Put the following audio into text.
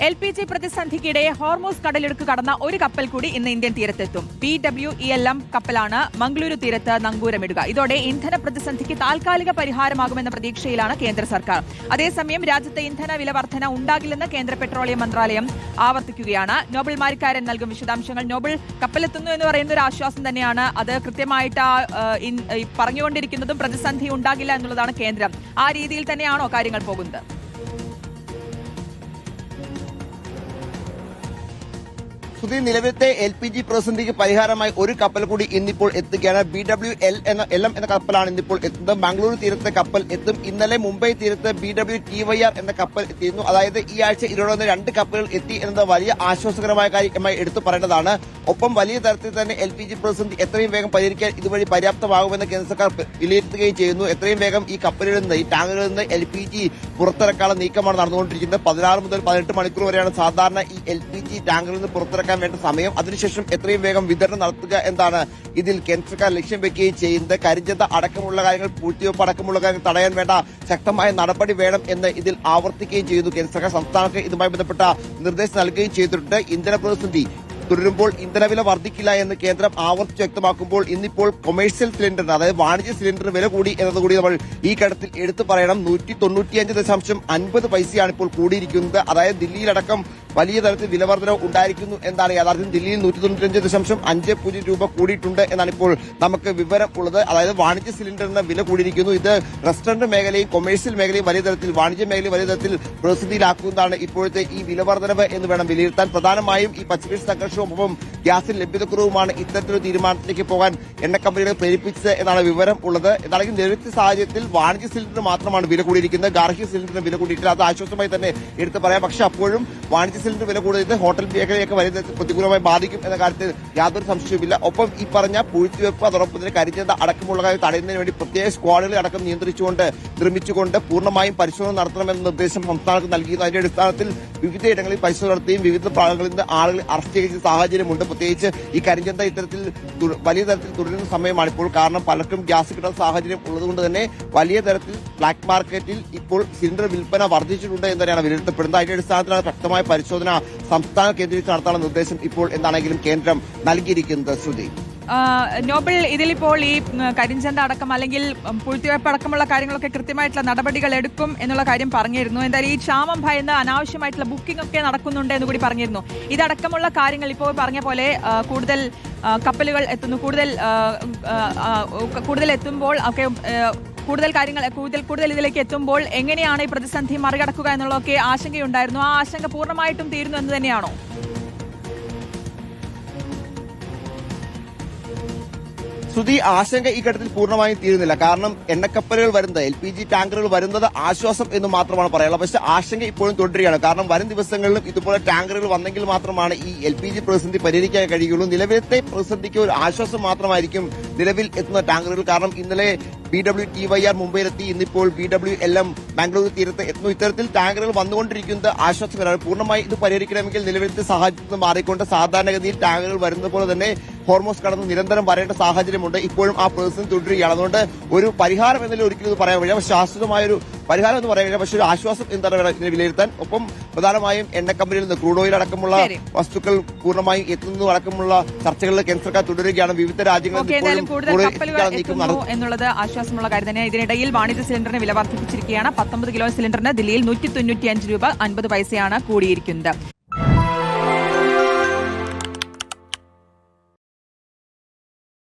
LPG പ്രതിസന്ധിക്കിടെ Hormuz കടലിടുക്ക് കടന്ന ഒരു കപ്പൽ കൂടി ഇന്ന് ഇന്ത്യൻ തീരത്തെത്തും. BWELM കപ്പലാണ് മംഗളൂരു തീരത്ത് നങ്കൂരമിടുക. ഇതോടെ ഇന്ധന പ്രതിസന്ധിക്ക് താൽക്കാലിക പരിഹാരമാകുമെന്ന പ്രതീക്ഷയിലാണ് കേന്ദ്ര സർക്കാർ. അതേസമയം രാജ്യത്തെ ഇന്ധന വില വർധന ഉണ്ടാകില്ലെന്ന് കേന്ദ്ര പെട്രോളിയം മന്ത്രാലയം ആവർത്തിക്കുകയാണ്. നോബിൾ മാരിക്കാരൻ നൽകും വിശദാംശങ്ങൾ. നോബിൾ, കപ്പലെത്തുന്നു എന്ന് പറയുന്ന ഒരു ആശ്വാസം തന്നെയാണ്. അത് കൃത്യമായിട്ട് പറഞ്ഞുകൊണ്ടിരിക്കുന്നതും പ്രതിസന്ധി ഉണ്ടാകില്ല എന്നുള്ളതാണ് കേന്ദ്രം. ആ രീതിയിൽ തന്നെയാണോ കാര്യങ്ങൾ പോകുന്നത്? നിലവിലത്തെ LPG പ്രതിസന്ധിക്ക് പരിഹാരമായി ഒരു കപ്പൽ കൂടി ഇന്നിപ്പോൾ എത്തുകയാണ്. BWLM എന്ന കപ്പലാണ് ഇന്നിപ്പോൾ എത്തുന്നത്. മംഗളൂരു തീരത്തെ കപ്പൽ എത്തും. ഇന്നലെ മുംബൈ തീരത്ത് BWTYR എന്ന കപ്പൽ എത്തിയിരുന്നു. അതായത് ഈ ആഴ്ച ഇതിനോടൊന്ന് 2 കപ്പലുകൾ എത്തി എന്നത് വലിയ ആശ്വാസകരമായ കാര്യമായി എടുത്തു പറയേണ്ടതാണ്. ഒപ്പം വലിയ തരത്തിൽ തന്നെ LPG പ്രതിസന്ധി എത്രയും വേഗം പരിഹരിക്കാൻ ഇതുവഴി പര്യാപ്തമാകുമെന്ന് കേന്ദ്ര സർക്കാർ വിലയിരുത്തുകയും ചെയ്യുന്നു. എത്രയും വേഗം ഈ കപ്പലുകളിൽ നിന്ന്, ഈ ടാങ്കുകളിൽ നിന്ന് LPG പുറത്തിറക്കാനുള്ള നീക്കമാണ് നടന്നുകൊണ്ടിരിക്കുന്നത്. 16 മുതൽ 18 മണിക്കൂർ വരെയാണ് സാധാരണ ഈ LPG ടാങ്കുകളിൽ നിന്ന് പുറത്തിറക്കാൻ വേണ്ട സമയം. അതിനുശേഷം എത്രയും വേഗം വിതരണം നടത്തുക എന്നാണ് ഇതിൽ കേന്ദ്ര സർക്കാർ ലക്ഷ്യം വെക്കുകയും ചെയ്യുന്നത്. കരിഞ്ചന്ത അടക്കമുള്ള കാര്യങ്ങൾ, പൂഴ്ത്തിവെപ്പ് അടക്കമുള്ള കാര്യങ്ങൾ തടയാൻ വേണ്ട ശക്തമായ നടപടി വേണം എന്ന് ഇതിൽ ആവർത്തിക്കുകയും ചെയ്യുന്നു. കേന്ദ്ര സർക്കാർ സംസ്ഥാനങ്ങൾക്ക് ഇതുമായി ബന്ധപ്പെട്ട നിർദ്ദേശം നൽകുകയും ചെയ്തിട്ടുണ്ട്. ഇന്ധന പ്രതിസന്ധി തുടരുമ്പോൾ ഇന്ധനവില വർദ്ധിക്കില്ല എന്ന് കേന്ദ്രം ആവർത്തിച്ച് വ്യക്തമാക്കുമ്പോൾ ഇന്നിപ്പോൾ കൊമേഴ്സ്യൽ സിലിണ്ടറിന്, അതായത് വാണിജ്യ സിലിണ്ടറിന് വില കൂടി എന്നതുകൂടി നമ്മൾ ഈ ഘട്ടത്തിൽ എടുത്തു പറയണം. 195.50 പൈസയാണ് ഇപ്പോൾ കൂടിയിരിക്കുന്നത്. അതായത് ദില്ലിയിലടക്കം വലിയ തരത്തിൽ വിലവർദ്ധനവ് ഉണ്ടായിരിക്കുന്നു എന്നാണ് യാഥാർത്ഥ്യം. ദില്ലിയിൽ 195.50 രൂപ കൂടിയിട്ടുണ്ട് എന്നാണ് ഇപ്പോൾ നമുക്ക് വിവരം ഉള്ളത്. അതായത് വാണിജ്യ സിലിണ്ടറിന് വില കൂടിയിരിക്കുന്നു. ഇത് റെസ്റ്റോറന്റ് മേഖലയും കൊമേഴ്സ്യൽ മേഖലയും വലിയ തരത്തിൽ, വാണിജ്യ മേഖലയും വലിയ തരത്തിൽ പ്രതിസന്ധിയിലാക്കുന്നതാണ് ഇപ്പോഴത്തെ ഈ വിലവർദ്ധനവ് എന്ന് വേണം വിലയിരുത്താൻ. പ്രധാനമായും ഈ പശ്ചിമേഷ്യൻ സംഘർഷവും ഒപ്പം ഗ്യാസിൽ ലഭ്യതക്കുറവുമാണ് ഇത്തരത്തിലൊരു തീരുമാനത്തിലേക്ക് പോകാൻ എണ്ണ കമ്പനികളെ പ്രേരിപ്പിച്ചത് എന്നാണ് വിവരം ഉള്ളത്. എന്നാണെങ്കിൽ നിലവിലത്തെ സാഹചര്യത്തിൽ വാണിജ്യ സിലിണ്ടർ മാത്രമാണ് വില കൂടിയിരിക്കുന്നത്. ഗാർഹിക സിലിണ്ടറിന് വില കൂടിയിട്ടില്ല. അത് ആശ്വാസമായി തന്നെ എടുത്തു പറയാം. പക്ഷെ അപ്പോഴും വാണിജ്യ സിലിണ്ടർ വില കൂടുതൽ ഹോട്ടൽ മേഖലയൊക്കെ വലിയ തരത്തിൽ പ്രതികൂലമായി ബാധിക്കും എന്ന കാര്യത്തിൽ യാതൊരു സംശയവുമില്ല. ഒപ്പം ഈ പറഞ്ഞ പൂഴ്ത്തിവെപ്പ്, അതോടൊപ്പം തന്നെ കരിഞ്ചന്ത അടക്കമുള്ള കാര്യം തടയുന്നതിന് വേണ്ടി പ്രത്യേക സ്ക്വാഡുകൾ അടക്കം നിർമ്മിച്ചുകൊണ്ട് പൂർണ്ണമായും പരിശോധന നടത്തണമെന്ന നിർദ്ദേശം സംസ്ഥാനത്ത് നൽകിയിരുന്നു. അതിന്റെ അടിസ്ഥാനത്തിൽ വിവിധയിടങ്ങളിൽ പരിശോധന നടത്തുകയും വിവിധ ഭാഗങ്ങളിൽ നിന്ന് ആളുകൾ അറസ്റ്റ് ചെയ്യുന്ന സാഹചര്യമുണ്ട്. പ്രത്യേകിച്ച് ഈ കരിഞ്ചന്ത ഇത്തരത്തിൽ വലിയ തരത്തിൽ തുടരുന്ന സമയമാണ് ഇപ്പോൾ. കാരണം പലർക്കും ഗ്യാസ് കിട്ടുന്ന സാഹചര്യം ഉള്ളതുകൊണ്ട് തന്നെ വലിയ തരത്തിൽ ബ്ലാക്ക് മാർക്കറ്റിൽ ഇപ്പോൾ സിലിണ്ടർ വിൽപ്പന വർദ്ധിച്ചിട്ടുണ്ട് എന്ന് തന്നെയാണ് വിലയിരുത്തപ്പെടുന്നത്. അതിന്റെ അടിസ്ഥാനത്തിലാണ് ശക്തമായ പരിശോധന സംസ്ഥാന കേന്ദ്രീകരിച്ച് നടത്താനുള്ള നിർദ്ദേശം ഇപ്പോൾ എന്താണെങ്കിലും കേന്ദ്രം നൽകിയിരിക്കുന്നത്. ശ്രുതി, നോബിൾ, ഇതിലിപ്പോൾ ഈ കരിഞ്ചന്ത അടക്കം അല്ലെങ്കിൽ പൂഴ്ത്തിവെപ്പ് അടക്കമുള്ള കാര്യങ്ങളൊക്കെ കൃത്യമായിട്ടുള്ള നടപടികൾ എടുക്കും എന്നുള്ള കാര്യം പറഞ്ഞിരുന്നു. എന്തായാലും ഈ ക്ഷാമം ഭയന്ന് അനാവശ്യമായിട്ടുള്ള ബുക്കിംഗ് ഒക്കെ നടക്കുന്നുണ്ട് എന്ന് കൂടി പറഞ്ഞിരുന്നു. ഇതടക്കമുള്ള കാര്യങ്ങൾ ഇപ്പോൾ പറഞ്ഞ പോലെ കൂടുതൽ കപ്പലുകൾ എത്തുന്നു, കൂടുതൽ എത്തുമ്പോൾ ഒക്കെ കൂടുതൽ ഇതിലേക്ക് എത്തുമ്പോൾ എങ്ങനെയാണ് ഈ പ്രതിസന്ധി മറികടക്കുക എന്നുള്ളതൊക്കെ ആശങ്കയുണ്ടായിരുന്നു. ആ ആശങ്ക പൂർണ്ണമായിട്ടും തീരുന്നു എന്ന് തന്നെയാണോ? ആശങ്ക ഈ ഘട്ടത്തിൽ പൂർണ്ണമായും തീരുന്നില്ല. കാരണം എണ്ണക്കപ്പലുകൾ വരുന്നത്, LPG ടാങ്കറുകൾ വരുന്നത് ആശ്വാസം എന്ന് മാത്രമാണ് പറയാനുള്ളത്. പക്ഷേ ആശങ്ക ഇപ്പോഴും തുടരുകയാണ്. കാരണം വരും ദിവസങ്ങളിലും ഇതുപോലെ ടാങ്കറുകൾ വന്നെങ്കിൽ മാത്രമാണ് ഈ LPG പ്രതിസന്ധി പരിഹരിക്കാൻ കഴിയുള്ളൂ. നിലവിലത്തെ പ്രതിസന്ധിക്ക് ഒരു ആശ്വാസം മാത്രമായിരിക്കും നിലവിൽ എത്തുന്ന ടാങ്കറുകൾ. കാരണം ഇന്നലെ BWTYR മുംബൈയിലെത്തി, ഇന്നിപ്പോൾ BWLM ബാംഗ്ലൂർ തീരത്ത് എത്തുന്നു. ഇത്തരത്തിൽ ടാങ്കറുകൾ വന്നുകൊണ്ടിരിക്കുന്നത് ആശ്വാസകരമാണ്. പൂർണ്ണമായി ഇത് പരിഹരിക്കണമെങ്കിൽ നിലവിലത്തെ സാഹചര്യത്തിൽ മാറിക്കൊണ്ട് സാധാരണഗതിയിൽ ടാങ്കറുകൾ വരുന്നത് പോലെ തന്നെ ഹോർമോസ് കടന്ന് നിരന്തരം വരേണ്ട സാഹചര്യമുണ്ട്. ഇപ്പോഴും ആ പ്രതിസന്ധി തുടരുകയാണ്. അതുകൊണ്ട് ഒരു പരിഹാരം എന്നതിൽ ഒരിക്കലും ഇത് പറയാൻ കഴിയില്ല. ശാശ്വതമായൊരു പരിഹാരം എന്ന് പറയാൻ കഴിയില്ല. പക്ഷേ ഒരു ആശ്വാസം എന്താണ് ഇതിനെ വിലയിരുത്താൻ. ഒപ്പം പ്രധാനമായും എണ്ണ കമ്പനിയിൽ നിന്ന് ക്രൂഡ് ഓയിൽ അടക്കമുള്ള വസ്തുക്കൾ പൂർണ്ണമായും എത്തുന്നതും അടക്കമുള്ള ചർച്ചകളിൽ കേന്ദ്ര സർക്കാർ തുടരുകയാണ്. വിവിധ രാജ്യങ്ങളിൽ എന്നുള്ളത് ആശ്വാസമുള്ള കാര്യം തന്നെ. ഇതിനിടയിൽ വാണിജ്യ സിലിണ്ടറിന് വില വർദ്ധിപ്പിച്ചിരിക്കുകയാണ്. 19 കിലോ സിലിണ്ടറിന് ദില്ലിയിൽ 195 രൂപ 50 പൈസയാണ് കൂടിയിരിക്കുന്നത്.